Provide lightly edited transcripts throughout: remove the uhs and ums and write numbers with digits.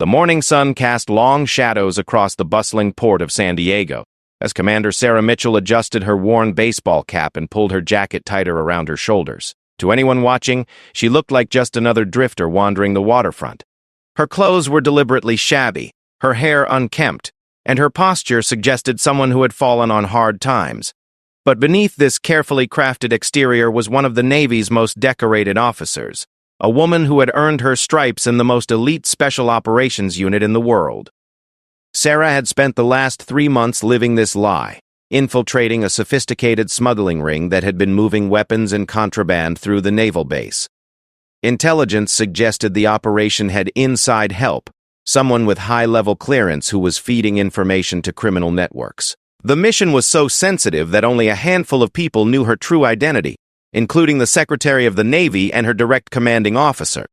The morning sun cast long shadows across the bustling port of San Diego, as Commander Sarah Mitchell adjusted her worn baseball cap and pulled her jacket tighter around her shoulders. To anyone watching, she looked like just another drifter wandering the waterfront. Her clothes were deliberately shabby, her hair unkempt, and her posture suggested someone who had fallen on hard times. But beneath this carefully crafted exterior was one of the Navy's most decorated officers, a woman who had earned her stripes in the most elite special operations unit in the world. Sarah had spent the last 3 months living this lie, infiltrating a sophisticated smuggling ring that had been moving weapons and contraband through the naval base. Intelligence suggested the operation had inside help, someone with high-level clearance who was feeding information to criminal networks. The mission was so sensitive that only a handful of people knew her true identity, including the Secretary of the Navy and her direct commanding officer.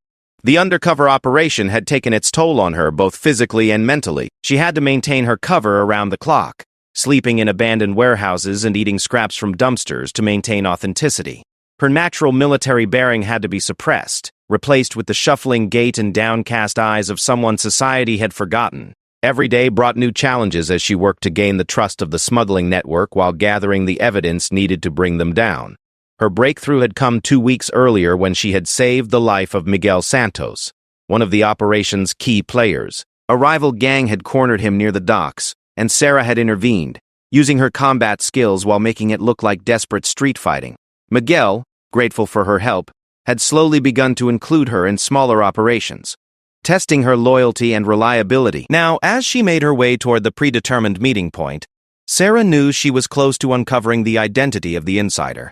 The undercover operation had taken its toll on her both physically and mentally. She had to maintain her cover around the clock, sleeping in abandoned warehouses and eating scraps from dumpsters to maintain authenticity. Her natural military bearing had to be suppressed, replaced with the shuffling gait and downcast eyes of someone society had forgotten. Every day brought new challenges as she worked to gain the trust of the smuggling network while gathering the evidence needed to bring them down. Her breakthrough had come 2 weeks earlier when she had saved the life of Miguel Santos, one of the operation's key players. A rival gang had cornered him near the docks, and Sarah had intervened, using her combat skills while making it look like desperate street fighting. Miguel, grateful for her help, had slowly begun to include her in smaller operations, testing her loyalty and reliability. Now, as she made her way toward the predetermined meeting point, Sarah knew she was close to uncovering the identity of the insider.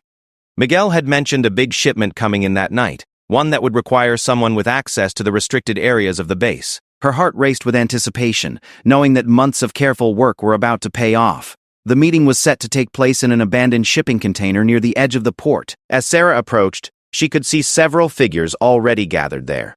Miguel had mentioned a big shipment coming in that night, one that would require someone with access to the restricted areas of the base. Her heart raced with anticipation, knowing that months of careful work were about to pay off. The meeting was set to take place in an abandoned shipping container near the edge of the port. As Sarah approached, she could see several figures already gathered there.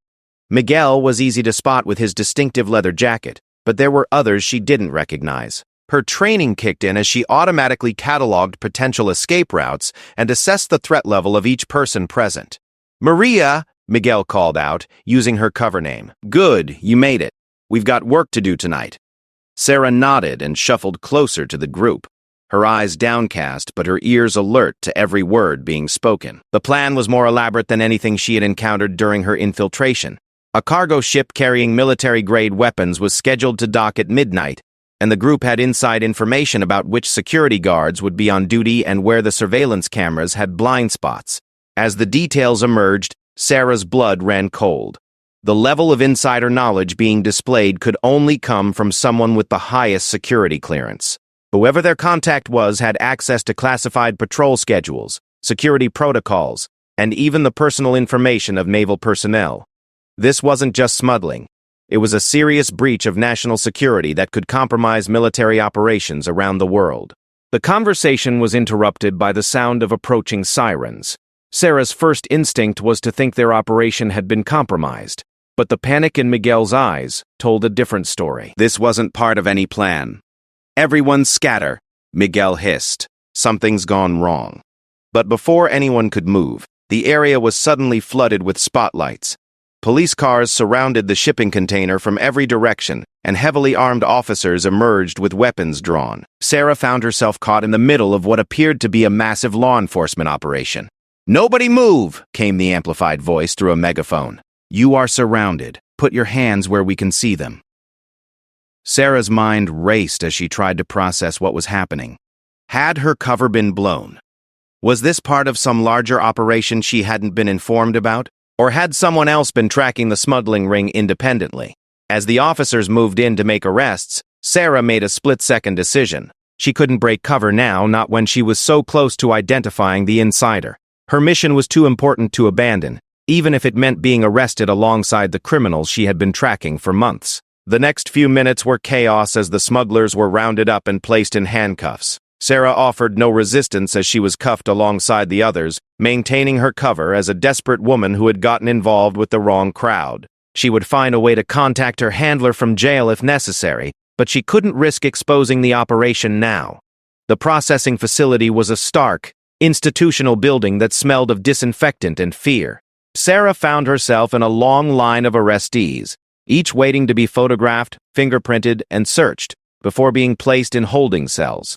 Miguel was easy to spot with his distinctive leather jacket, but there were others she didn't recognize. Her training kicked in as she automatically cataloged potential escape routes and assessed the threat level of each person present. "Maria," Miguel called out, using her cover name. "Good, you made it. We've got work to do tonight." Sarah nodded and shuffled closer to the group, her eyes downcast but her ears alert to every word being spoken. The plan was more elaborate than anything she had encountered during her infiltration. A cargo ship carrying military-grade weapons was scheduled to dock at midnight, and the group had inside information about which security guards would be on duty and where the surveillance cameras had blind spots. As the details emerged, Sarah's blood ran cold. The level of insider knowledge being displayed could only come from someone with the highest security clearance. Whoever their contact was had access to classified patrol schedules, security protocols, and even the personal information of naval personnel. This wasn't just smuggling. It was a serious breach of national security that could compromise military operations around the world. The conversation was interrupted by the sound of approaching sirens. Sarah's first instinct was to think their operation had been compromised, but the panic in Miguel's eyes told a different story. "This wasn't part of any plan. Everyone scatter," Miguel hissed. "Something's gone wrong." But before anyone could move, the area was suddenly flooded with spotlights. Police cars surrounded the shipping container from every direction, and heavily armed officers emerged with weapons drawn. Sarah found herself caught in the middle of what appeared to be a massive law enforcement operation. "Nobody move!" came the amplified voice through a megaphone. "You are surrounded. Put your hands where we can see them." Sarah's mind raced as she tried to process what was happening. Had her cover been blown? Was this part of some larger operation she hadn't been informed about? Or had someone else been tracking the smuggling ring independently? As the officers moved in to make arrests, Sarah made a split-second decision. She couldn't break cover now, not when she was so close to identifying the insider. Her mission was too important to abandon, even if it meant being arrested alongside the criminals she had been tracking for months. The next few minutes were chaos as the smugglers were rounded up and placed in handcuffs. Sarah offered no resistance as she was cuffed alongside the others, maintaining her cover as a desperate woman who had gotten involved with the wrong crowd. She would find a way to contact her handler from jail if necessary, but she couldn't risk exposing the operation now. The processing facility was a stark, institutional building that smelled of disinfectant and fear. Sarah found herself in a long line of arrestees, each waiting to be photographed, fingerprinted, and searched before being placed in holding cells.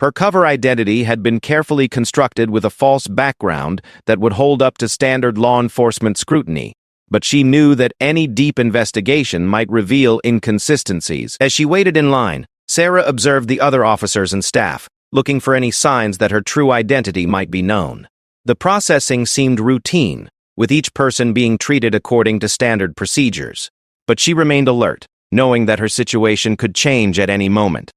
Her cover identity had been carefully constructed with a false background that would hold up to standard law enforcement scrutiny, but she knew that any deep investigation might reveal inconsistencies. As she waited in line, Sarah observed the other officers and staff, looking for any signs that her true identity might be known. The processing seemed routine, with each person being treated according to standard procedures, but she remained alert, knowing that her situation could change at any moment.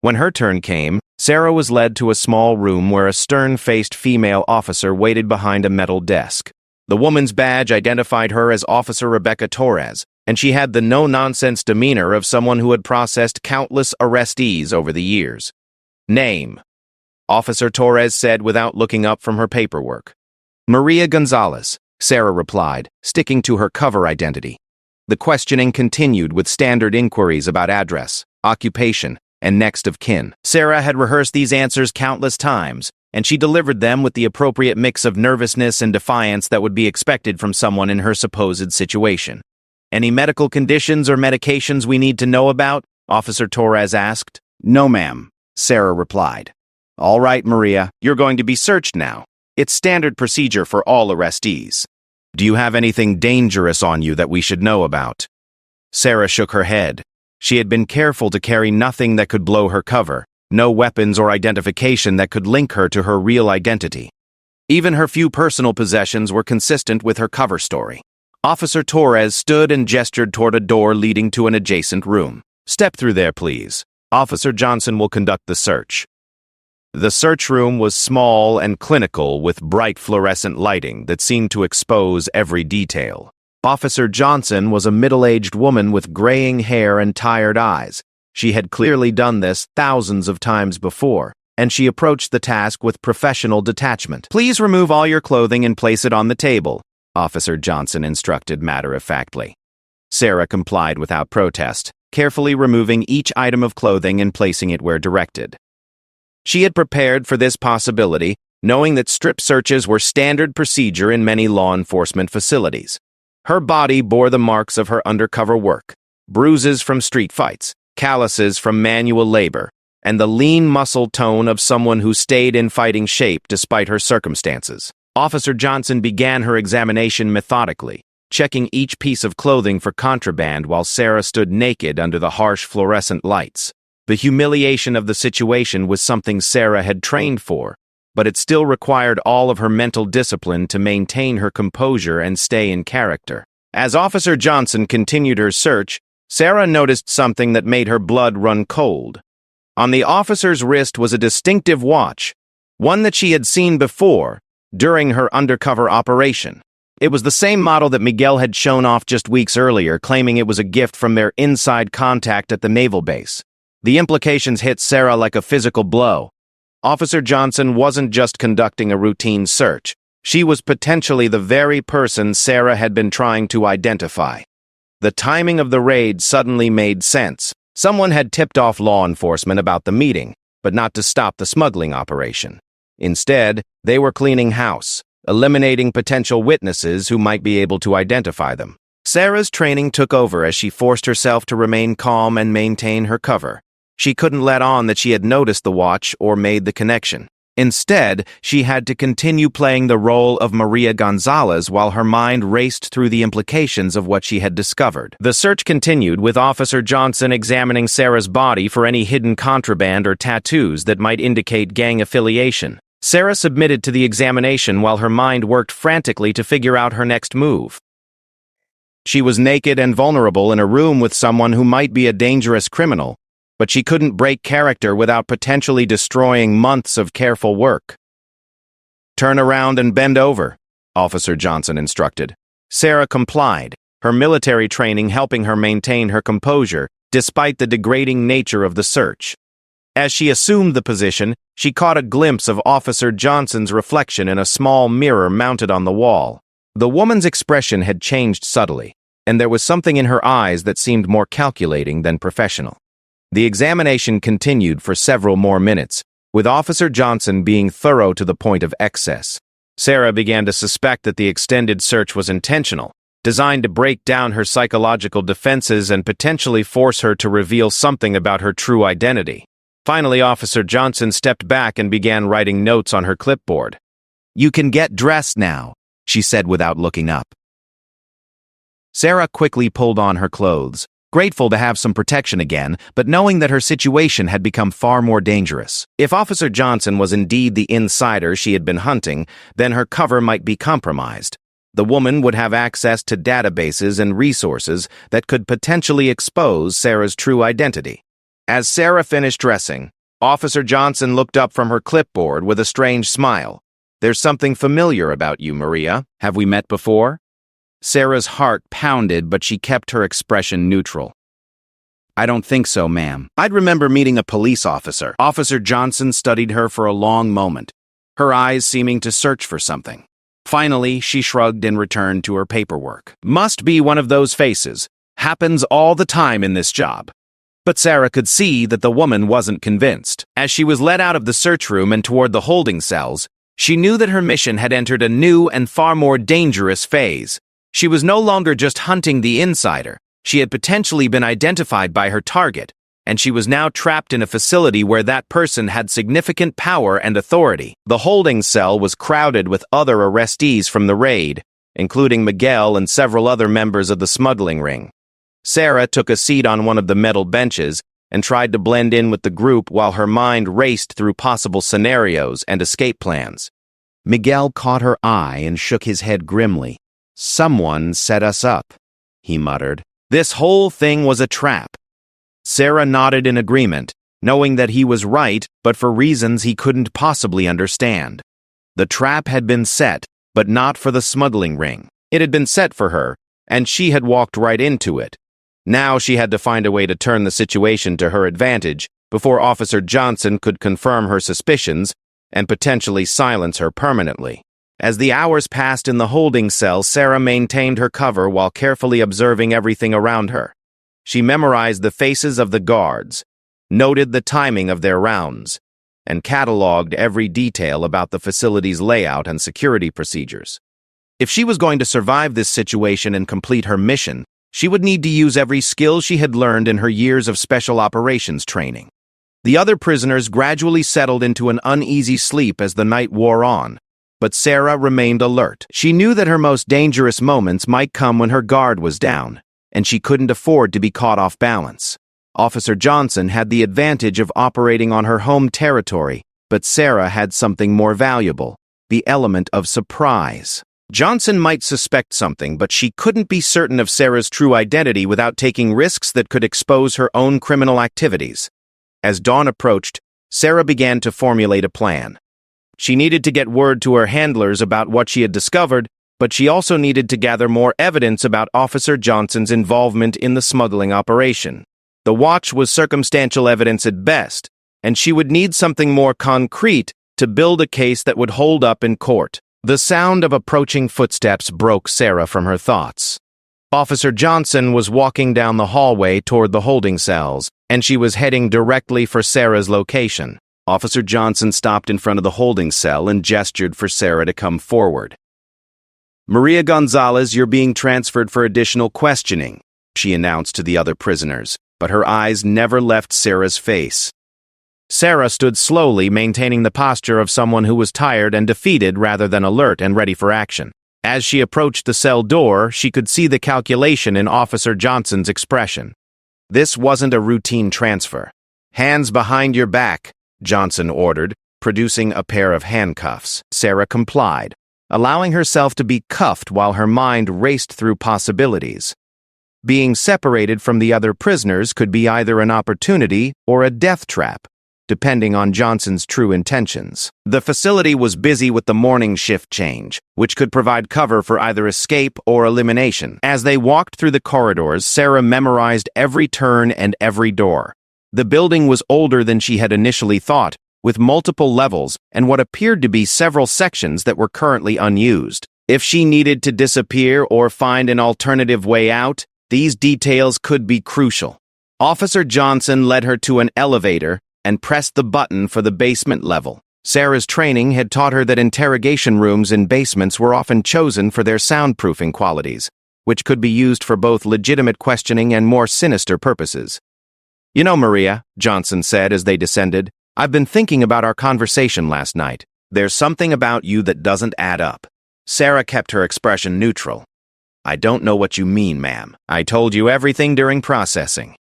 When her turn came, Sarah was led to a small room where a stern-faced female officer waited behind a metal desk. The woman's badge identified her as Officer Rebecca Torres, and she had the no-nonsense demeanor of someone who had processed countless arrestees over the years. "Name," Officer Torres said without looking up from her paperwork. "Maria Gonzalez," Sarah replied, sticking to her cover identity. The questioning continued with standard inquiries about address, occupation, and next of kin. Sarah had rehearsed these answers countless times, and she delivered them with the appropriate mix of nervousness and defiance that would be expected from someone in her supposed situation. "Any medical conditions or medications we need to know about?" Officer Torres asked. "No, ma'am," Sarah replied. "All right, Maria, you're going to be searched now. It's standard procedure for all arrestees. Do you have anything dangerous on you that we should know about?" Sarah shook her head. She had been careful to carry nothing that could blow her cover, no weapons or identification that could link her to her real identity. Even her few personal possessions were consistent with her cover story. Officer Torres stood and gestured toward a door leading to an adjacent room. "Step through there, please. Officer Johnson will conduct the search." The search room was small and clinical with bright fluorescent lighting that seemed to expose every detail. Officer Johnson was a middle-aged woman with graying hair and tired eyes. She had clearly done this thousands of times before, and she approached the task with professional detachment. "Please remove all your clothing and place it on the table," Officer Johnson instructed matter-of-factly. Sarah complied without protest, carefully removing each item of clothing and placing it where directed. She had prepared for this possibility, knowing that strip searches were standard procedure in many law enforcement facilities. Her body bore the marks of her undercover work, bruises from street fights, calluses from manual labor, and the lean muscle tone of someone who stayed in fighting shape despite her circumstances. Officer Johnson began her examination methodically, checking each piece of clothing for contraband while Sarah stood naked under the harsh fluorescent lights. The humiliation of the situation was something Sarah had trained for, but it still required all of her mental discipline to maintain her composure and stay in character. As Officer Johnson continued her search, Sarah noticed something that made her blood run cold. On the officer's wrist was a distinctive watch, one that she had seen before during her undercover operation. It was the same model that Miguel had shown off just weeks earlier, claiming it was a gift from their inside contact at the naval base. The implications hit Sarah like a physical blow. Officer Johnson wasn't just conducting a routine search. She was potentially the very person Sarah had been trying to identify. The timing of the raid suddenly made sense. Someone had tipped off law enforcement about the meeting, but not to stop the smuggling operation. Instead, they were cleaning house, eliminating potential witnesses who might be able to identify them. Sarah's training took over as she forced herself to remain calm and maintain her cover. She couldn't let on that she had noticed the watch or made the connection. Instead, she had to continue playing the role of Maria Gonzalez while her mind raced through the implications of what she had discovered. The search continued, with Officer Johnson examining Sarah's body for any hidden contraband or tattoos that might indicate gang affiliation. Sarah submitted to the examination while her mind worked frantically to figure out her next move. She was naked and vulnerable in a room with someone who might be a dangerous criminal, but she couldn't break character without potentially destroying months of careful work. "Turn around and bend over," Officer Johnson instructed. Sarah complied, her military training helping her maintain her composure despite the degrading nature of the search. As she assumed the position, she caught a glimpse of Officer Johnson's reflection in a small mirror mounted on the wall. The woman's expression had changed subtly, and there was something in her eyes that seemed more calculating than professional. The examination continued for several more minutes, with Officer Johnson being thorough to the point of excess. Sarah began to suspect that the extended search was intentional, designed to break down her psychological defenses and potentially force her to reveal something about her true identity. Finally, Officer Johnson stepped back and began writing notes on her clipboard. "You can get dressed now," she said without looking up. Sarah quickly pulled on her clothes, grateful to have some protection again, but knowing that her situation had become far more dangerous. If Officer Johnson was indeed the insider she had been hunting, then her cover might be compromised. The woman would have access to databases and resources that could potentially expose Sarah's true identity. As Sarah finished dressing, Officer Johnson looked up from her clipboard with a strange smile. "There's something familiar about you, Maria. Have we met before?" Sarah's heart pounded, but she kept her expression neutral. "I don't think so, ma'am. I'd remember meeting a police officer." Officer Johnson studied her for a long moment, her eyes seeming to search for something. Finally, she shrugged and returned to her paperwork. "Must be one of those faces. Happens all the time in this job." But Sarah could see that the woman wasn't convinced. As she was led out of the search room and toward the holding cells, she knew that her mission had entered a new and far more dangerous phase. She was no longer just hunting the insider. She had potentially been identified by her target, and she was now trapped in a facility where that person had significant power and authority. The holding cell was crowded with other arrestees from the raid, including Miguel and several other members of the smuggling ring. Sarah took a seat on one of the metal benches and tried to blend in with the group while her mind raced through possible scenarios and escape plans. Miguel caught her eye and shook his head grimly. "Someone set us up," he muttered. "This whole thing was a trap." Sarah nodded in agreement, knowing that he was right, but for reasons he couldn't possibly understand. The trap had been set, but not for the smuggling ring. It had been set for her, and she had walked right into it. Now she had to find a way to turn the situation to her advantage before Officer Johnson could confirm her suspicions and potentially silence her permanently. As the hours passed in the holding cell, Sarah maintained her cover while carefully observing everything around her. She memorized the faces of the guards, noted the timing of their rounds, and cataloged every detail about the facility's layout and security procedures. If she was going to survive this situation and complete her mission, she would need to use every skill she had learned in her years of special operations training. The other prisoners gradually settled into an uneasy sleep as the night wore on, but Sarah remained alert. She knew that her most dangerous moments might come when her guard was down, and she couldn't afford to be caught off balance. Officer Johnson had the advantage of operating on her home territory, but Sarah had something more valuable, the element of surprise. Johnson might suspect something, but she couldn't be certain of Sarah's true identity without taking risks that could expose her own criminal activities. As dawn approached, Sarah began to formulate a plan. She needed to get word to her handlers about what she had discovered, but she also needed to gather more evidence about Officer Johnson's involvement in the smuggling operation. The watch was circumstantial evidence at best, and she would need something more concrete to build a case that would hold up in court. The sound of approaching footsteps broke Sarah from her thoughts. Officer Johnson was walking down the hallway toward the holding cells, and she was heading directly for Sarah's location. Officer Johnson stopped in front of the holding cell and gestured for Sarah to come forward. "Maria Gonzalez, you're being transferred for additional questioning," she announced to the other prisoners, but her eyes never left Sarah's face. Sarah stood slowly, maintaining the posture of someone who was tired and defeated rather than alert and ready for action. As she approached the cell door, she could see the calculation in Officer Johnson's expression. This wasn't a routine transfer. "Hands behind your back," Johnson ordered, producing a pair of handcuffs. Sarah complied, allowing herself to be cuffed while her mind raced through possibilities. Being separated from the other prisoners could be either an opportunity or a death trap, depending on Johnson's true intentions. The facility was busy with the morning shift change, which could provide cover for either escape or elimination. As they walked through the corridors, Sarah memorized every turn and every door. The building was older than she had initially thought, with multiple levels and what appeared to be several sections that were currently unused. If she needed to disappear or find an alternative way out, these details could be crucial. Officer Johnson led her to an elevator and pressed the button for the basement level. Sarah's training had taught her that interrogation rooms in basements were often chosen for their soundproofing qualities, which could be used for both legitimate questioning and more sinister purposes. "You know, Maria," Johnson said as they descended, "I've been thinking about our conversation last night. There's something about you that doesn't add up." Sarah kept her expression neutral. "I don't know what you mean, ma'am. I told you everything during processing."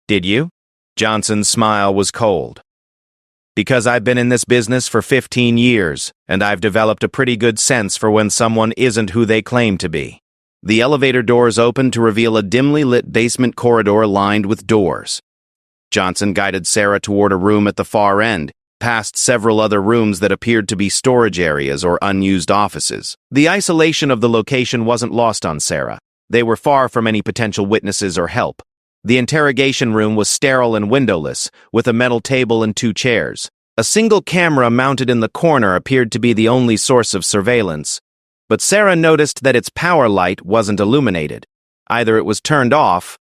"Did you?" Johnson's smile was cold. "Because I've been in this business for 15 years, and I've developed a pretty good sense for when someone isn't who they claim to be." The elevator doors opened to reveal a dimly lit basement corridor lined with doors. Johnson guided Sarah toward a room at the far end, past several other rooms that appeared to be storage areas or unused offices. The isolation of the location wasn't lost on Sarah. They were far from any potential witnesses or help. The interrogation room was sterile and windowless, with a metal table and 2 chairs. A single camera mounted in the corner appeared to be the only source of surveillance. But Sarah noticed that its power light wasn't illuminated. Either it was turned off,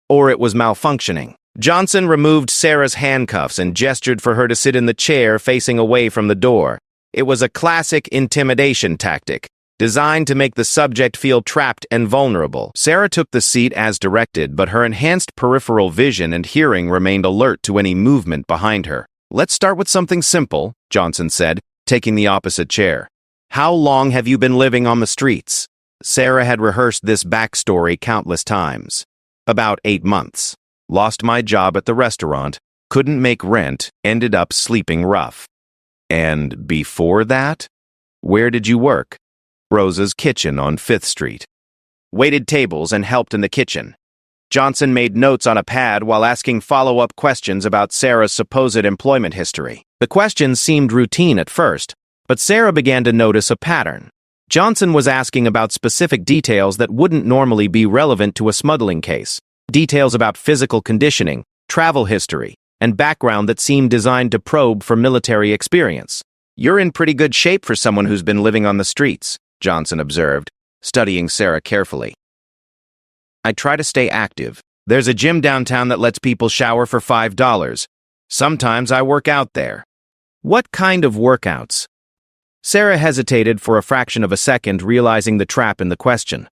or it was malfunctioning. Johnson removed Sarah's handcuffs and gestured for her to sit in the chair facing away from the door. It was a classic intimidation tactic, designed to make the subject feel trapped and vulnerable. Sarah took the seat as directed, but her enhanced peripheral vision and hearing remained alert to any movement behind her. "Let's start with something simple," Johnson said, taking the opposite chair. "How long have you been living on the streets?" Sarah had rehearsed this backstory countless times. "About 8 months. Lost my job at the restaurant, couldn't make rent, ended up sleeping rough." "And before that? Where did you work?" "Rosa's Kitchen on 5th Street. Waited tables and helped in the kitchen." Johnson made notes on a pad while asking follow-up questions about Sarah's supposed employment history. The questions seemed routine at first, but Sarah began to notice a pattern. Johnson was asking about specific details that wouldn't normally be relevant to a smuggling case. Details about physical conditioning, travel history, and background that seemed designed to probe for military experience. "You're in pretty good shape for someone who's been living on the streets," Johnson observed, studying Sarah carefully. "I try to stay active. There's a gym downtown that lets people shower for $5. Sometimes I work out there." "What kind of workouts?" Sarah hesitated for a fraction of a second, realizing the trap in the question.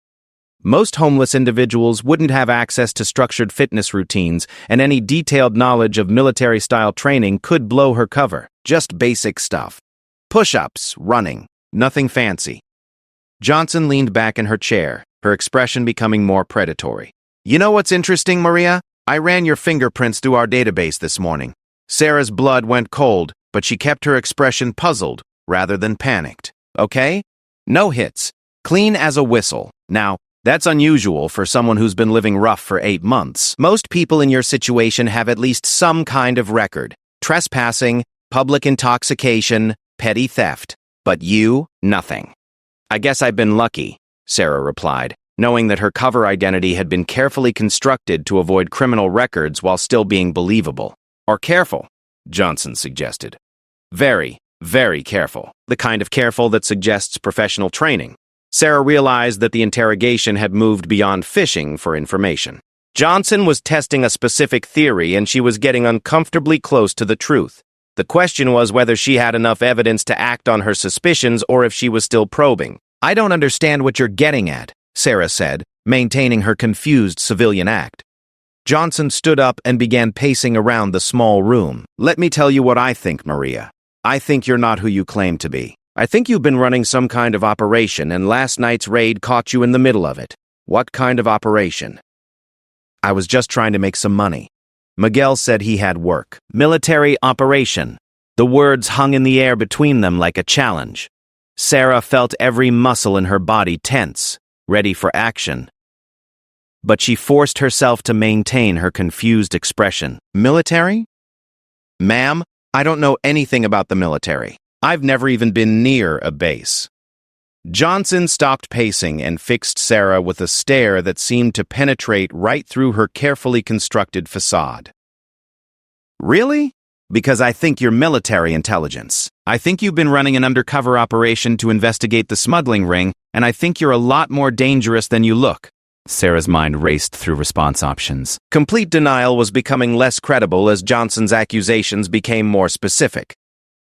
Most homeless individuals wouldn't have access to structured fitness routines, and any detailed knowledge of military-style training could blow her cover. Just basic stuff. Push-ups, running, nothing fancy. Johnson leaned back in her chair, her expression becoming more predatory. "You know what's interesting, Maria? I ran your fingerprints through our database this morning." Sarah's blood went cold, but she kept her expression puzzled rather than panicked. "Okay? No hits. Clean as a whistle. Now, that's unusual for someone who's been living rough for 8 months. Most people in your situation have at least some kind of record. Trespassing, public intoxication, petty theft. But you, nothing." "I guess I've been lucky," Sarah replied, knowing that her cover identity had been carefully constructed to avoid criminal records while still being believable. "Or careful," Johnson suggested. "Very, very careful. The kind of careful that suggests professional training." Sarah realized that the interrogation had moved beyond fishing for information. Johnson was testing a specific theory, and she was getting uncomfortably close to the truth. The question was whether she had enough evidence to act on her suspicions or if she was still probing. "I don't understand what you're getting at," Sarah said, maintaining her confused civilian act. Johnson stood up and began pacing around the small room. "Let me tell you what I think, Maria. I think you're not who you claim to be. I think you've been running some kind of operation, and last night's raid caught you in the middle of it." "What kind of operation?" "I was just trying to make some money." Miguel said he had work. "Military operation." The words hung in the air between them like a challenge. Sarah felt every muscle in her body tense, ready for action. But she forced herself to maintain her confused expression. "Military? Ma'am, I don't know anything about the military. I've never even been near a base." Johnson stopped pacing and fixed Sarah with a stare that seemed to penetrate right through her carefully constructed facade. "Really? Because I think you're military intelligence. I think you've been running an undercover operation to investigate the smuggling ring, and I think you're a lot more dangerous than you look." Sarah's mind raced through response options. Complete denial was becoming less credible as Johnson's accusations became more specific.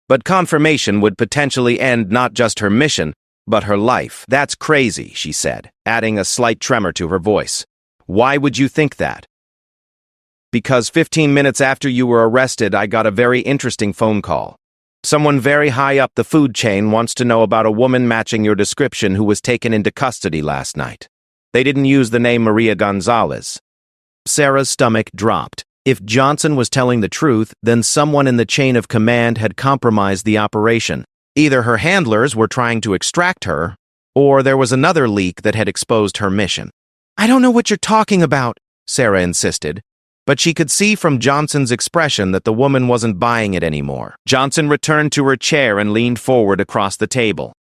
But confirmation would potentially end not just her mission, But her life, that's crazy, she said, adding a slight tremor to her voice. Why would you think that? Because 15 minutes after you were arrested, I got a very interesting phone call. Someone very high up the food chain wants to know about a woman matching your description who was taken into custody last night. They didn't use the name Maria Gonzalez. Sarah's stomach dropped. If Johnson was telling the truth, then someone in the chain of command had compromised the operation. Either her handlers were trying to extract her, or there was another leak that had exposed her mission. I don't know what you're talking about, Sarah insisted, but she could see from Johnson's expression that the woman wasn't buying it anymore. Johnson returned to her chair and leaned forward across the table.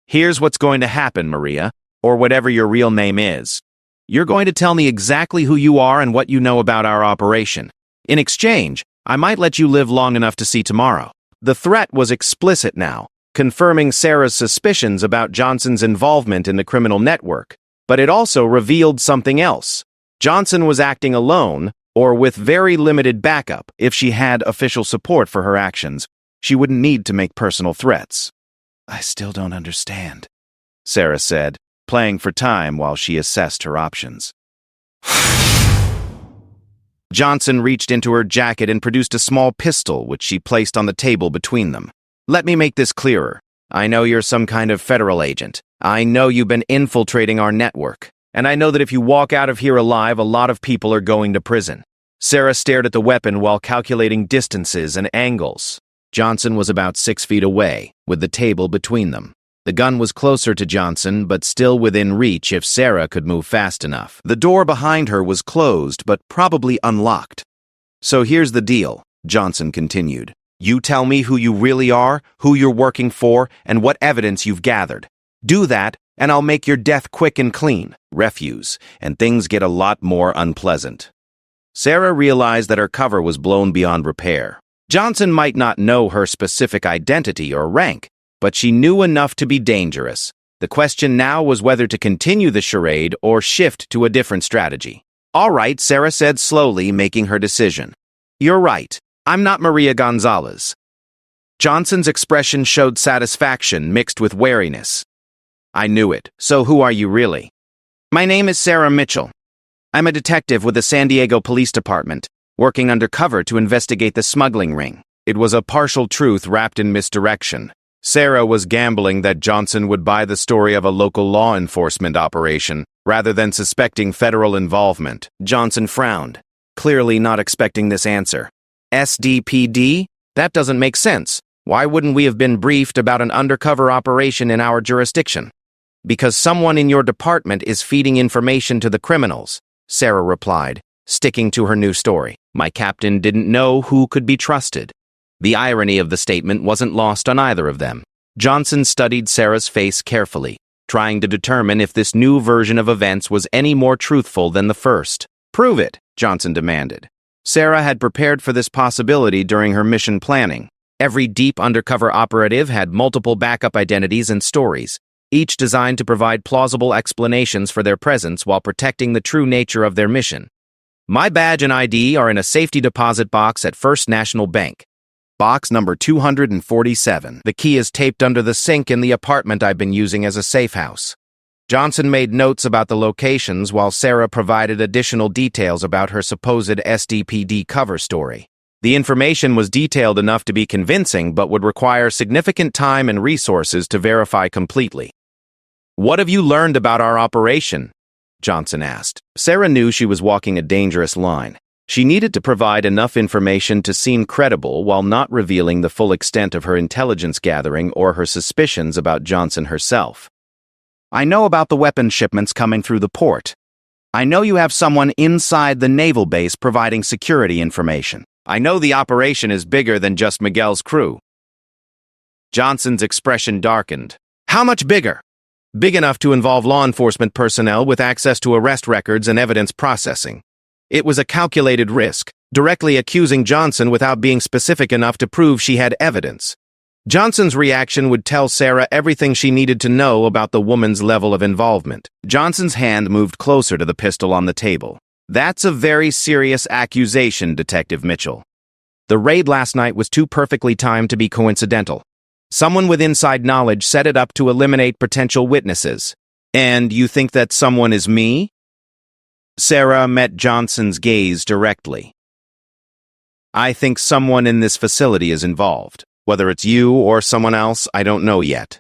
Here's what's going to happen, Maria, or whatever your real name is. You're going to tell me exactly who you are and what you know about our operation. In exchange, I might let you live long enough to see tomorrow. The threat was explicit now, confirming Sarah's suspicions about Johnson's involvement in the criminal network, but it also revealed something else. Johnson was acting alone, or with very limited backup. If she had official support for her actions, she wouldn't need to make personal threats. I still don't understand, Sarah said, playing for time while she assessed her options. Johnson reached into her jacket and produced a small pistol, which she placed on the table between them. Let me make this clearer. I know you're some kind of federal agent. I know you've been infiltrating our network. And I know that if you walk out of here alive, a lot of people are going to prison. Sarah stared at the weapon while calculating distances and angles. Johnson was about 6 feet away, with the table between them. The gun was closer to Johnson, but still within reach if Sarah could move fast enough. The door behind her was closed, but probably unlocked. So here's the deal, Johnson continued. You tell me who you really are, who you're working for, and what evidence you've gathered. Do that, and I'll make your death quick and clean. Refuse, and things get a lot more unpleasant. Sarah realized that her cover was blown beyond repair. Johnson might not know her specific identity or rank, but she knew enough to be dangerous. The question now was whether to continue the charade or shift to a different strategy. All right, Sarah said slowly, making her decision. You're right. I'm not Maria Gonzalez. Johnson's expression showed satisfaction mixed with wariness. I knew it. So who are you really? My name is Sarah Mitchell. I'm a detective with the San Diego Police Department, working undercover to investigate the smuggling ring. It was a partial truth wrapped in misdirection. Sarah was gambling that Johnson would buy the story of a local law enforcement operation, rather than suspecting federal involvement. Johnson frowned, clearly not expecting this answer. SDPD? That doesn't make sense. Why wouldn't we have been briefed about an undercover operation in our jurisdiction? Because someone in your department is feeding information to the criminals, Sarah replied, sticking to her new story. My captain didn't know who could be trusted. The irony of the statement wasn't lost on either of them. Johnson studied Sarah's face carefully, trying to determine if this new version of events was any more truthful than the first. Prove it, Johnson demanded. Sarah had prepared for this possibility during her mission planning. Every deep undercover operative had multiple backup identities and stories, each designed to provide plausible explanations for their presence while protecting the true nature of their mission. My badge and ID are in a safety deposit box at First National Bank. Box number 247. The key is taped under the sink in the apartment I've been using as a safe house. Johnson made notes about the locations while Sarah provided additional details about her supposed SDPD cover story. The information was detailed enough to be convincing, but would require significant time and resources to verify completely. What have you learned about our operation? Johnson asked. Sarah knew she was walking a dangerous line. She needed to provide enough information to seem credible while not revealing the full extent of her intelligence gathering or her suspicions about Johnson herself. I know about the weapons shipments coming through the port. I know you have someone inside the naval base providing security information. I know the operation is bigger than just Miguel's crew. Johnson's expression darkened. How much bigger? Big enough to involve law enforcement personnel with access to arrest records and evidence processing. It was a calculated risk, directly accusing Johnson without being specific enough to prove she had evidence. Johnson's reaction would tell Sarah everything she needed to know about the woman's level of involvement. Johnson's hand moved closer to the pistol on the table. That's a very serious accusation, Detective Mitchell. The raid last night was too perfectly timed to be coincidental. Someone with inside knowledge set it up to eliminate potential witnesses. And you think that someone is me? Sarah met Johnson's gaze directly. I think someone in this facility is involved. Whether it's you or someone else, I don't know yet.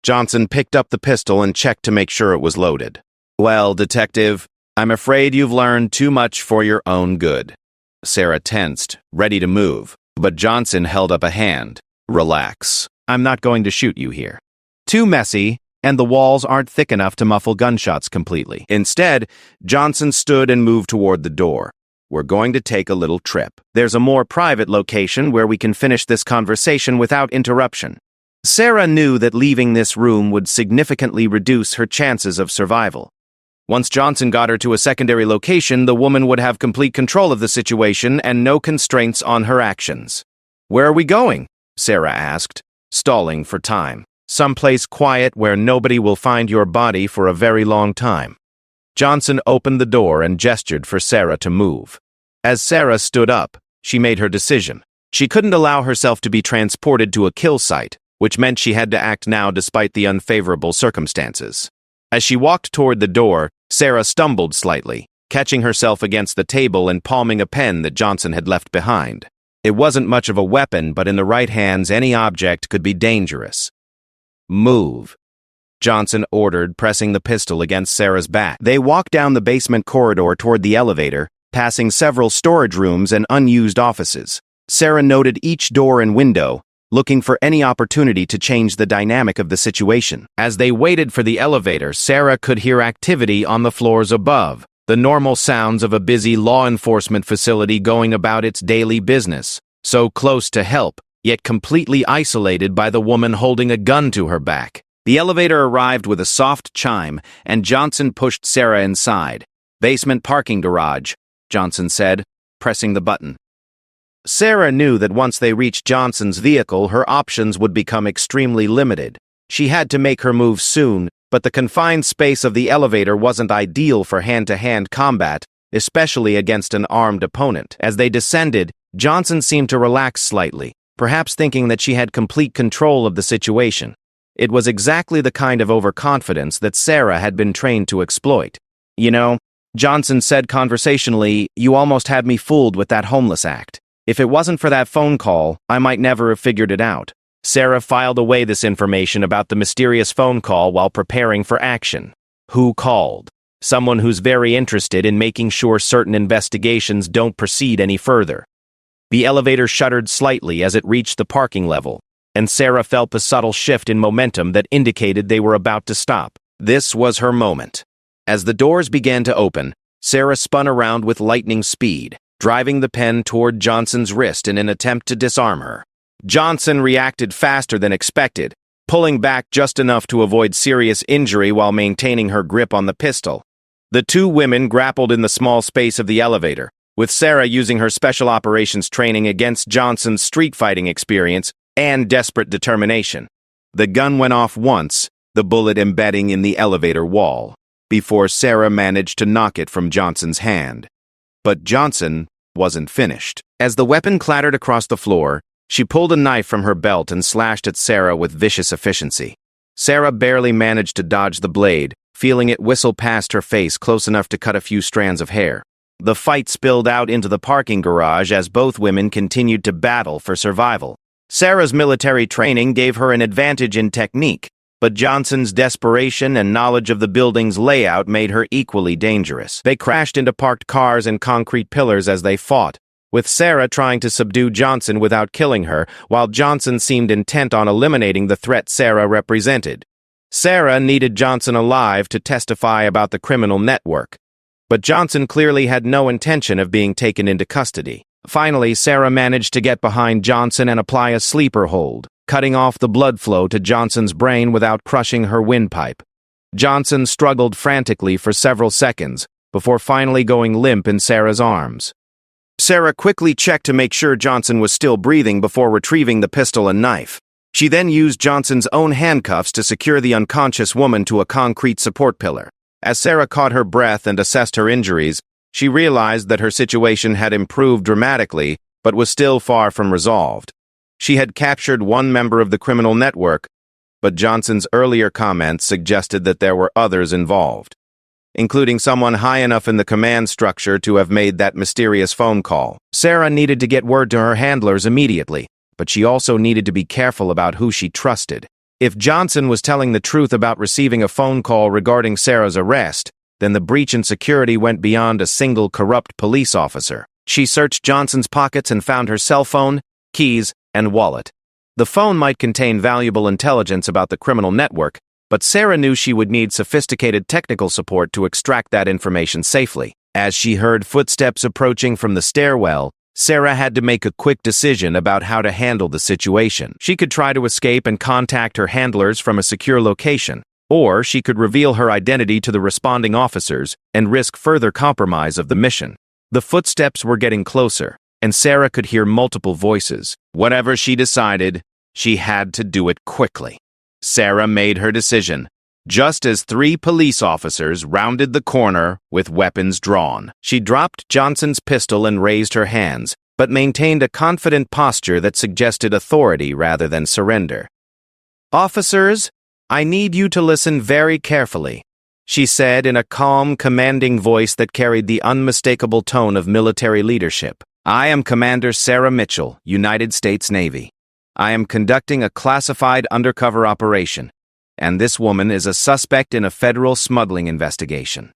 Johnson picked up the pistol and checked to make sure it was loaded. Well, Detective, I'm afraid you've learned too much for your own good. Sarah tensed, ready to move, but Johnson held up a hand. Relax. I'm not going to shoot you here. Too messy, and the walls aren't thick enough to muffle gunshots completely. Instead, Johnson stood and moved toward the door. We're going to take a little trip. There's a more private location where we can finish this conversation without interruption. Sarah knew that leaving this room would significantly reduce her chances of survival. Once Johnson got her to a secondary location, the woman would have complete control of the situation and no constraints on her actions. Where are we going? Sarah asked, stalling for time. Someplace quiet where nobody will find your body for a very long time. Johnson opened the door and gestured for Sarah to move. As Sarah stood up, she made her decision. She couldn't allow herself to be transported to a kill site, which meant she had to act now despite the unfavorable circumstances. As she walked toward the door, Sarah stumbled slightly, catching herself against the table and palming a pen that Johnson had left behind. It wasn't much of a weapon, but in the right hands, any object could be dangerous. Move, Johnson ordered, pressing the pistol against Sarah's back. They walked down the basement corridor toward the elevator, passing several storage rooms and unused offices. Sarah noted each door and window, looking for any opportunity to change the dynamic of the situation. As they waited for the elevator, Sarah could hear activity on the floors above, the normal sounds of a busy law enforcement facility going about its daily business, so close to help, yet completely isolated by the woman holding a gun to her back. The elevator arrived with a soft chime, and Johnson pushed Sarah inside. Basement parking garage, Johnson said, pressing the button. Sarah knew that once they reached Johnson's vehicle, her options would become extremely limited. She had to make her move soon, but the confined space of the elevator wasn't ideal for hand-to-hand combat, especially against an armed opponent. As they descended, Johnson seemed to relax slightly, perhaps thinking that she had complete control of the situation. It was exactly the kind of overconfidence that Sarah had been trained to exploit. You know, Johnson said conversationally, you almost had me fooled with that homeless act. If it wasn't for that phone call, I might never have figured it out. Sarah filed away this information about the mysterious phone call while preparing for action. Who called? Someone who's very interested in making sure certain investigations don't proceed any further. The elevator shuddered slightly as it reached the parking level, and Sarah felt the subtle shift in momentum that indicated they were about to stop. This was her moment. As the doors began to open, Sarah spun around with lightning speed, driving the pen toward Johnson's wrist in an attempt to disarm her. Johnson reacted faster than expected, pulling back just enough to avoid serious injury while maintaining her grip on the pistol. The two women grappled in the small space of the elevator, with Sarah using her special operations training against Johnson's street fighting experience and desperate determination. The gun went off once, the bullet embedding in the elevator wall, before Sarah managed to knock it from Johnson's hand. But Johnson wasn't finished. As the weapon clattered across the floor, she pulled a knife from her belt and slashed at Sarah with vicious efficiency. Sarah barely managed to dodge the blade, feeling it whistle past her face close enough to cut a few strands of hair. The fight spilled out into the parking garage as both women continued to battle for survival. Sarah's military training gave her an advantage in technique, but Johnson's desperation and knowledge of the building's layout made her equally dangerous. They crashed into parked cars and concrete pillars as they fought, with Sarah trying to subdue Johnson without killing her, while Johnson seemed intent on eliminating the threat Sarah represented. Sarah needed Johnson alive to testify about the criminal network, but Johnson clearly had no intention of being taken into custody. Finally, Sarah managed to get behind Johnson and apply a sleeper hold, cutting off the blood flow to Johnson's brain without crushing her windpipe. Johnson struggled frantically for several seconds before finally going limp in Sarah's arms. Sarah quickly checked to make sure Johnson was still breathing before retrieving the pistol and knife. She then used Johnson's own handcuffs to secure the unconscious woman to a concrete support pillar. As Sarah caught her breath and assessed her injuries, she realized that her situation had improved dramatically, but was still far from resolved. She had captured one member of the criminal network, but Johnson's earlier comments suggested that there were others involved, including someone high enough in the command structure to have made that mysterious phone call. Sarah needed to get word to her handlers immediately, but she also needed to be careful about who she trusted. If Johnson was telling the truth about receiving a phone call regarding Sarah's arrest, then the breach in security went beyond a single corrupt police officer. She searched Johnson's pockets and found her cell phone, keys, and wallet. The phone might contain valuable intelligence about the criminal network, but Sarah knew she would need sophisticated technical support to extract that information safely. As she heard footsteps approaching from the stairwell, Sarah had to make a quick decision about how to handle the situation. She could try to escape and contact her handlers from a secure location, or she could reveal her identity to the responding officers and risk further compromise of the mission. The footsteps were getting closer, and Sarah could hear multiple voices. Whatever she decided, she had to do it quickly. Sarah made her decision, just as 3 police officers rounded the corner with weapons drawn. She dropped Johnson's pistol and raised her hands, but maintained a confident posture that suggested authority rather than surrender. "Officers, I need you to listen very carefully," she said in a calm, commanding voice that carried the unmistakable tone of military leadership. "I am Commander Sarah Mitchell, United States Navy. I am conducting a classified undercover operation, and this woman is a suspect in a federal smuggling investigation."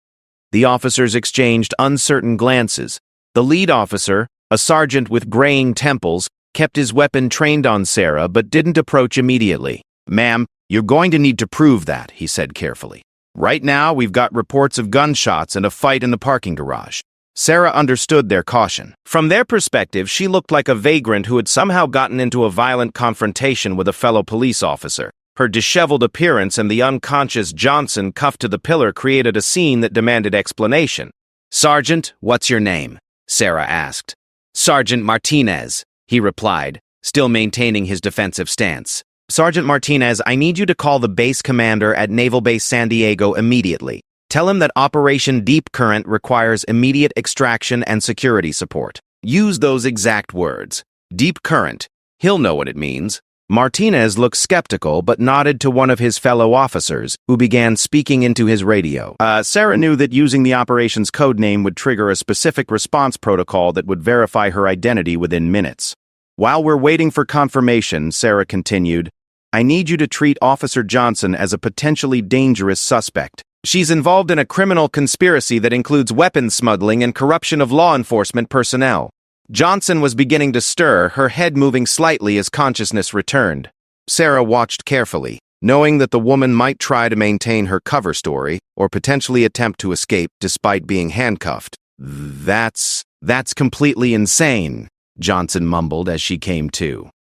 The officers exchanged uncertain glances. The lead officer, a sergeant with graying temples, kept his weapon trained on Sarah but didn't approach immediately. "Ma'am, you're going to need to prove that," he said carefully. "Right now, we've got reports of gunshots and a fight in the parking garage." Sarah understood their caution. From their perspective, she looked like a vagrant who had somehow gotten into a violent confrontation with a fellow police officer. Her disheveled appearance and the unconscious Johnson cuffed to the pillar created a scene that demanded explanation. "Sergeant, what's your name?" Sarah asked. "Sergeant Martinez," he replied, still maintaining his defensive stance. "Sergeant Martinez, I need you to call the base commander at Naval Base San Diego immediately. Tell him that Operation Deep Current requires immediate extraction and security support." Use those exact words. Deep current. He'll know what it means. Martinez looked skeptical but nodded to one of his fellow officers, who began speaking into his radio. Sarah knew that using the operation's code name would trigger a specific response protocol that would verify her identity within minutes. "While we're waiting for confirmation," Sarah continued, "I need you to treat Officer Johnson as a potentially dangerous suspect. She's involved in a criminal conspiracy that includes weapons smuggling and corruption of law enforcement personnel." Johnson was beginning to stir, her head moving slightly as consciousness returned. Sarah watched carefully, knowing that the woman might try to maintain her cover story or potentially attempt to escape despite being handcuffed. That's completely insane," Johnson mumbled as she came to.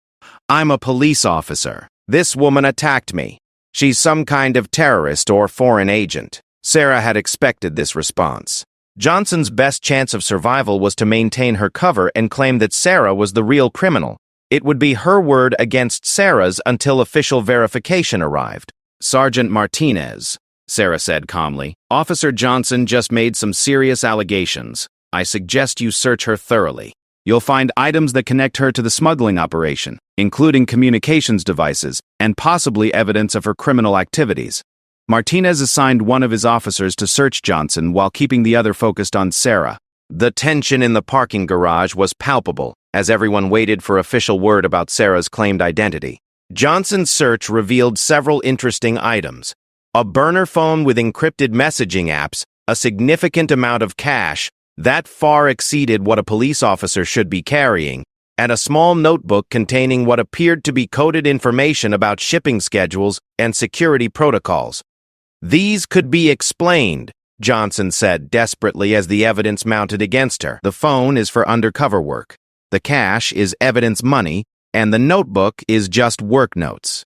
"I'm a police officer. This woman attacked me. She's some kind of terrorist or foreign agent." Sarah had expected this response. Johnson's best chance of survival was to maintain her cover and claim that Sarah was the real criminal. It would be her word against Sarah's until official verification arrived. "Sergeant Martinez," Sarah said calmly, "Officer Johnson just made some serious allegations. I suggest you search her thoroughly. You'll find items that connect her to the smuggling operation, including communications devices, and possibly evidence of her criminal activities." Martinez assigned one of his officers to search Johnson while keeping the other focused on Sarah. The tension in the parking garage was palpable as everyone waited for official word about Sarah's claimed identity. Johnson's search revealed several interesting items: a burner phone with encrypted messaging apps, a significant amount of cash that far exceeded what a police officer should be carrying, and a small notebook containing what appeared to be coded information about shipping schedules and security protocols. "These could be explained," Johnson said desperately as the evidence mounted against her. "The phone is for undercover work. The cash is evidence money, and the notebook is just work notes."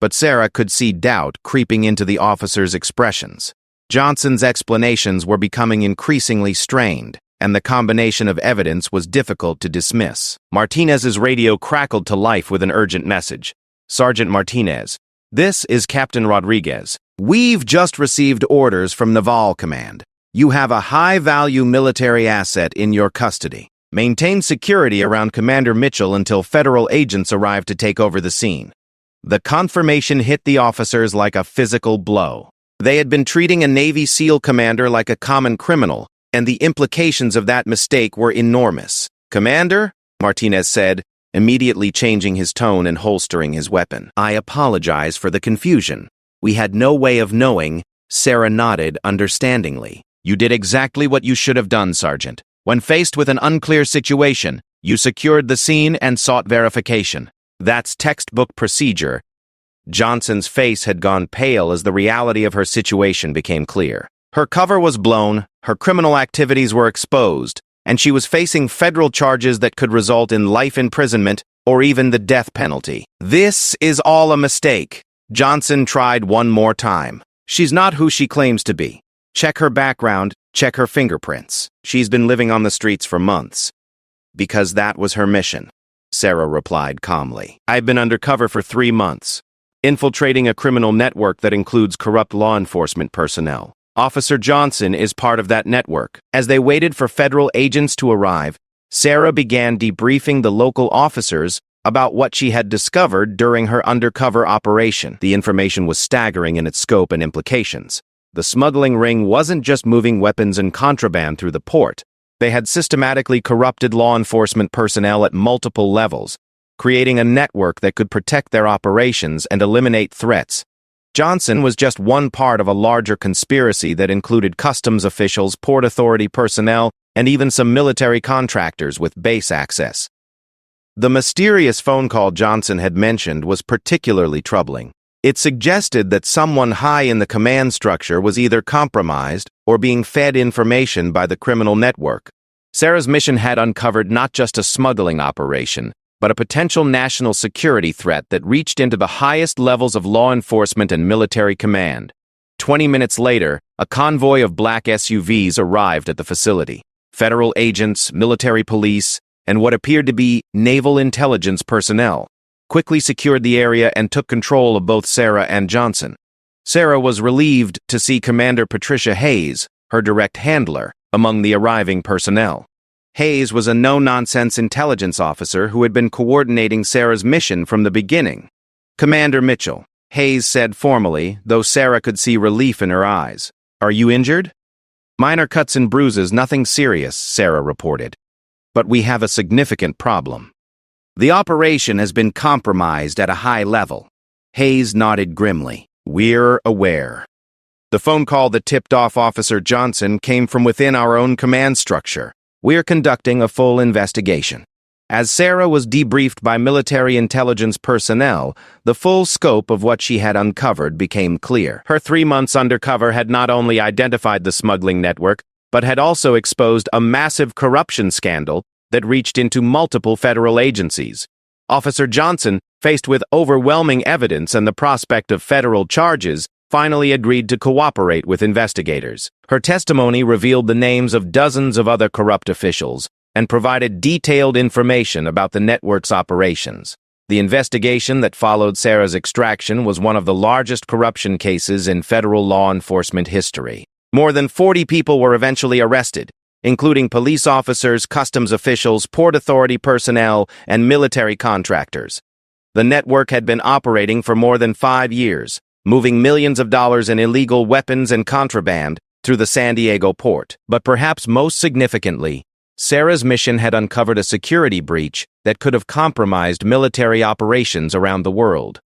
But Sarah could see doubt creeping into the officer's expressions. Johnson's explanations were becoming increasingly strained, and the combination of evidence was difficult to dismiss. Martinez's radio crackled to life with an urgent message. "Sergeant Martinez, this is Captain Rodriguez. We've just received orders from Naval Command. You have a high-value military asset in your custody. Maintain security around Commander Mitchell until federal agents arrive to take over the scene. The confirmation hit the officers like a physical blow. They had been treating a Navy SEAL commander like a common criminal, and the implications of that mistake were enormous. "Commander," Martinez said, immediately changing his tone and holstering his weapon. "I apologize for the confusion. We had no way of knowing." Sarah nodded understandingly. "You did exactly what you should have done, Sergeant. When faced with an unclear situation, you secured the scene and sought verification. That's textbook procedure." Johnson's face had gone pale as the reality of her situation became clear. Her cover was blown, her criminal activities were exposed, and she was facing federal charges that could result in life imprisonment or even the death penalty. "This is all a mistake." Johnson tried one more time. "She's not who she claims to be. Check her background, check her fingerprints. She's been living on the streets for months." "Because that was her mission," Sarah replied calmly. "I've been undercover for 3 months, infiltrating a criminal network that includes corrupt law enforcement personnel. Officer Johnson is part of that network." As they waited for federal agents to arrive, Sarah began debriefing the local officers about what she had discovered during her undercover operation. The information was staggering in its scope and implications. The smuggling ring wasn't just moving weapons and contraband through the port. They had systematically corrupted law enforcement personnel at multiple levels, creating a network that could protect their operations and eliminate threats. Johnson was just one part of a larger conspiracy that included customs officials, port authority personnel, and even some military contractors with base access. The mysterious phone call Johnson had mentioned was particularly troubling. It suggested that someone high in the command structure was either compromised or being fed information by the criminal network. Sarah's mission had uncovered not just a smuggling operation, but a potential national security threat that reached into the highest levels of law enforcement and military command. 20 minutes later, a convoy of black SUVs arrived at the facility. Federal agents, military police, and what appeared to be naval intelligence personnel quickly secured the area and took control of both Sarah and Johnson. Sarah was relieved to see Commander Patricia Hayes, her direct handler, among the arriving personnel. Hayes was a no-nonsense intelligence officer who had been coordinating Sarah's mission from the beginning. "Commander Mitchell," Hayes said formally, though Sarah could see relief in her eyes. "Are you injured?" "Minor cuts and bruises, nothing serious," Sarah reported. "But we have a significant problem. The operation has been compromised at a high level." Hayes nodded grimly. "We're aware. The phone call that tipped off Officer Johnson came from within our own command structure. We're conducting a full investigation." As Sarah was debriefed by military intelligence personnel, the full scope of what she had uncovered became clear. Her 3 months undercover had not only identified the smuggling network, but had also exposed a massive corruption scandal that reached into multiple federal agencies. Officer Johnson, faced with overwhelming evidence and the prospect of federal charges, finally agreed to cooperate with investigators. Her testimony revealed the names of dozens of other corrupt officials and provided detailed information about the network's operations. The investigation that followed Sarah's extraction was one of the largest corruption cases in federal law enforcement history. More than 40 people were eventually arrested, including police officers, customs officials, port authority personnel, and military contractors. The network had been operating for more than 5 years, moving millions of dollars in illegal weapons and contraband through the San Diego port. But perhaps most significantly, Sarah's mission had uncovered a security breach that could have compromised military operations around the world.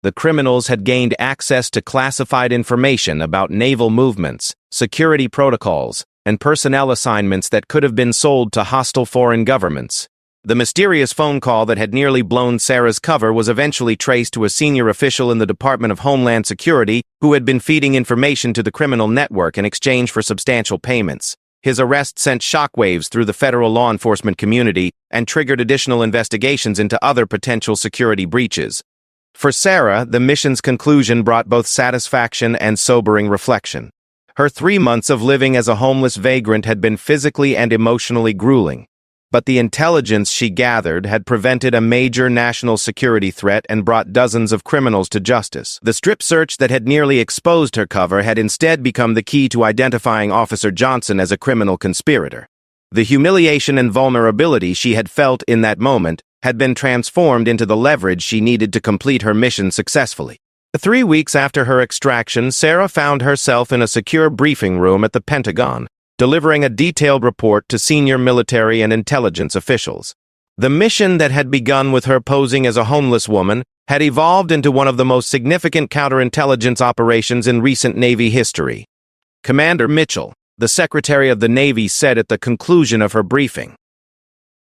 The criminals had gained access to classified information about naval movements, security protocols, and personnel assignments that could have been sold to hostile foreign governments. The mysterious phone call that had nearly blown Sarah's cover was eventually traced to a senior official in the Department of Homeland Security who had been feeding information to the criminal network in exchange for substantial payments. His arrest sent shockwaves through the federal law enforcement community and triggered additional investigations into other potential security breaches. For Sarah, the mission's conclusion brought both satisfaction and sobering reflection. Her 3 months of living as a homeless vagrant had been physically and emotionally grueling. But the intelligence she gathered had prevented a major national security threat and brought dozens of criminals to justice. The strip search that had nearly exposed her cover had instead become the key to identifying Officer Johnson as a criminal conspirator. The humiliation and vulnerability she had felt in that moment had been transformed into the leverage she needed to complete her mission successfully. 3 weeks after her extraction, Sarah found herself in a secure briefing room at the Pentagon, delivering a detailed report to senior military and intelligence officials. The mission that had begun with her posing as a homeless woman had evolved into one of the most significant counterintelligence operations in recent Navy history. Commander Mitchell, the Secretary of the Navy, said at the conclusion of her briefing,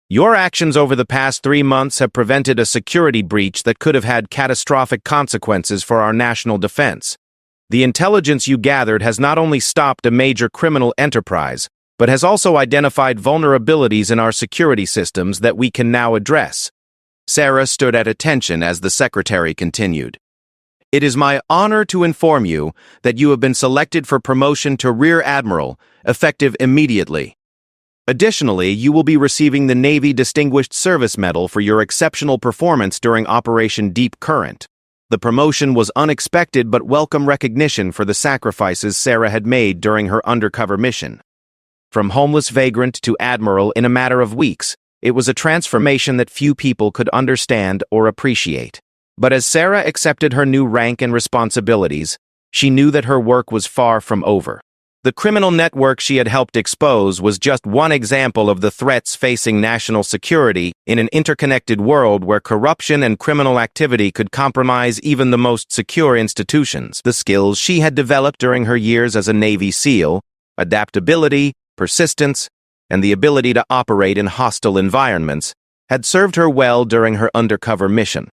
"Your actions over the past 3 months have prevented a security breach that could have had catastrophic consequences for our national defense. The intelligence you gathered has not only stopped a major criminal enterprise, but has also identified vulnerabilities in our security systems that we can now address." Sarah stood at attention as the Secretary continued. "It is my honor to inform you that you have been selected for promotion to Rear Admiral, effective immediately. Additionally, you will be receiving the Navy Distinguished Service Medal for your exceptional performance during Operation Deep Current." The promotion was unexpected but welcome recognition for the sacrifices Sarah had made during her undercover mission. From homeless vagrant to Admiral in a matter of weeks, it was a transformation that few people could understand or appreciate. But as Sarah accepted her new rank and responsibilities, she knew that her work was far from over. The criminal network she had helped expose was just one example of the threats facing national security in an interconnected world where corruption and criminal activity could compromise even the most secure institutions. The skills she had developed during her years as a Navy SEAL, adaptability, persistence, and the ability to operate in hostile environments, had served her well during her undercover mission.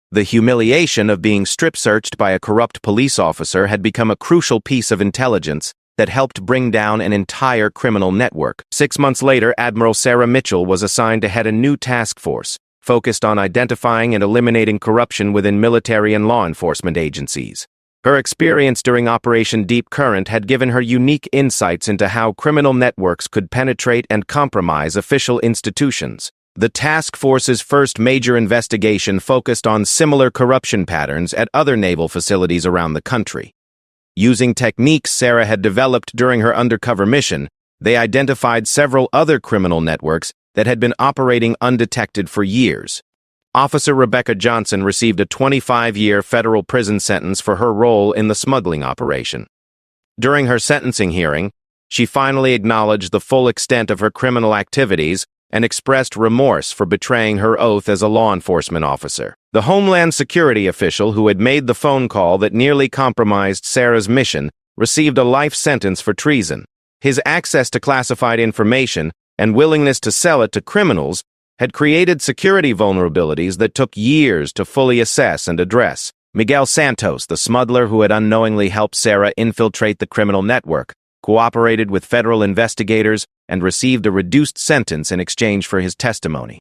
The humiliation of being strip-searched by a corrupt police officer had become a crucial piece of intelligence that helped bring down an entire criminal network. 6 months later, Admiral Sarah Mitchell was assigned to head a new task force, focused on identifying and eliminating corruption within military and law enforcement agencies. Her experience during Operation Deep Current had given her unique insights into how criminal networks could penetrate and compromise official institutions. The task force's first major investigation focused on similar corruption patterns at other naval facilities around the country. Using techniques Sarah had developed during her undercover mission, they identified several other criminal networks that had been operating undetected for years. Officer Rebecca Johnson received a 25-year federal prison sentence for her role in the smuggling operation. During her sentencing hearing, she finally acknowledged the full extent of her criminal activities and expressed remorse for betraying her oath as a law enforcement officer. The Homeland Security official who had made the phone call that nearly compromised Sarah's mission received a life sentence for treason. His access to classified information and willingness to sell it to criminals had created security vulnerabilities that took years to fully assess and address. Miguel Santos, the smuggler who had unknowingly helped Sarah infiltrate the criminal network, cooperated with federal investigators and received a reduced sentence in exchange for his testimony.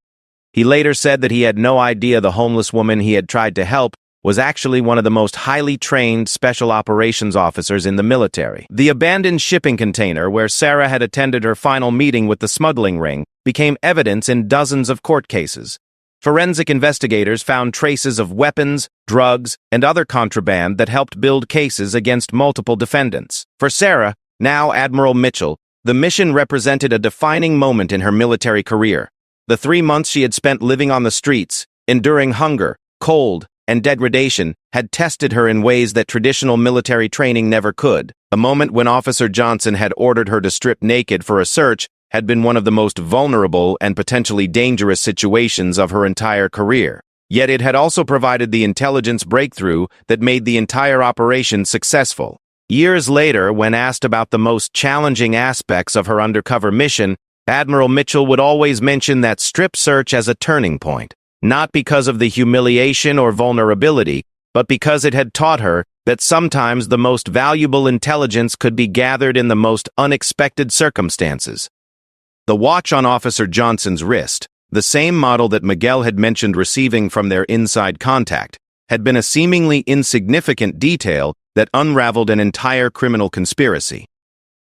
He later said that he had no idea the homeless woman he had tried to help was actually one of the most highly trained special operations officers in the military. The abandoned shipping container where Sarah had attended her final meeting with the smuggling ring became evidence in dozens of court cases. Forensic investigators found traces of weapons, drugs, and other contraband that helped build cases against multiple defendants. For Sarah, now Admiral Mitchell, the mission represented a defining moment in her military career. The 3 months she had spent living on the streets, enduring hunger, cold, and degradation had tested her in ways that traditional military training never could. The moment when Officer Johnson had ordered her to strip naked for a search had been one of the most vulnerable and potentially dangerous situations of her entire career. Yet it had also provided the intelligence breakthrough that made the entire operation successful. Years later, when asked about the most challenging aspects of her undercover mission, Admiral Mitchell would always mention that strip search as a turning point, not because of the humiliation or vulnerability, but because it had taught her that sometimes the most valuable intelligence could be gathered in the most unexpected circumstances. The watch on Officer Johnson's wrist, the same model that Miguel had mentioned receiving from their inside contact, had been a seemingly insignificant detail that unraveled an entire criminal conspiracy.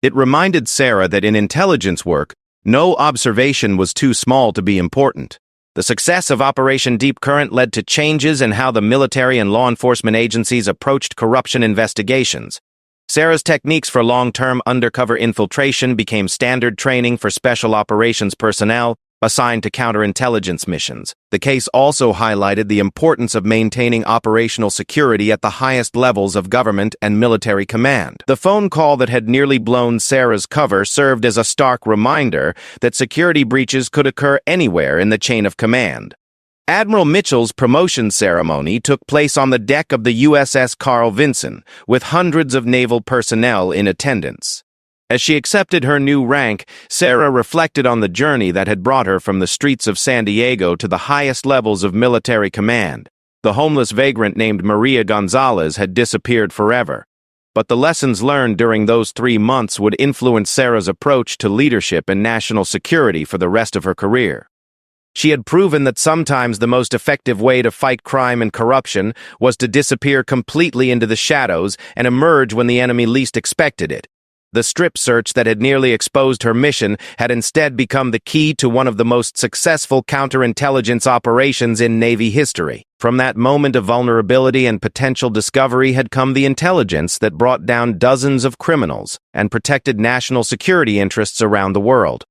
It reminded Sarah that in intelligence work, no observation was too small to be important. The success of Operation Deep Current led to changes in how the military and law enforcement agencies approached corruption investigations. Sarah's techniques for long-term undercover infiltration became standard training for special operations personnel assigned to counterintelligence missions. The case also highlighted the importance of maintaining operational security at the highest levels of government and military command. The phone call that had nearly blown Sarah's cover served as a stark reminder that security breaches could occur anywhere in the chain of command. Admiral Mitchell's promotion ceremony took place on the deck of the USS Carl Vinson, with hundreds of naval personnel in attendance. As she accepted her new rank, Sarah reflected on the journey that had brought her from the streets of San Diego to the highest levels of military command. The homeless vagrant named Maria Gonzalez had disappeared forever. But the lessons learned during those 3 months would influence Sarah's approach to leadership and national security for the rest of her career. She had proven that sometimes the most effective way to fight crime and corruption was to disappear completely into the shadows and emerge when the enemy least expected it. The strip search that had nearly exposed her mission had instead become the key to one of the most successful counterintelligence operations in Navy history. From that moment of vulnerability and potential discovery had come the intelligence that brought down dozens of criminals and protected national security interests around the world.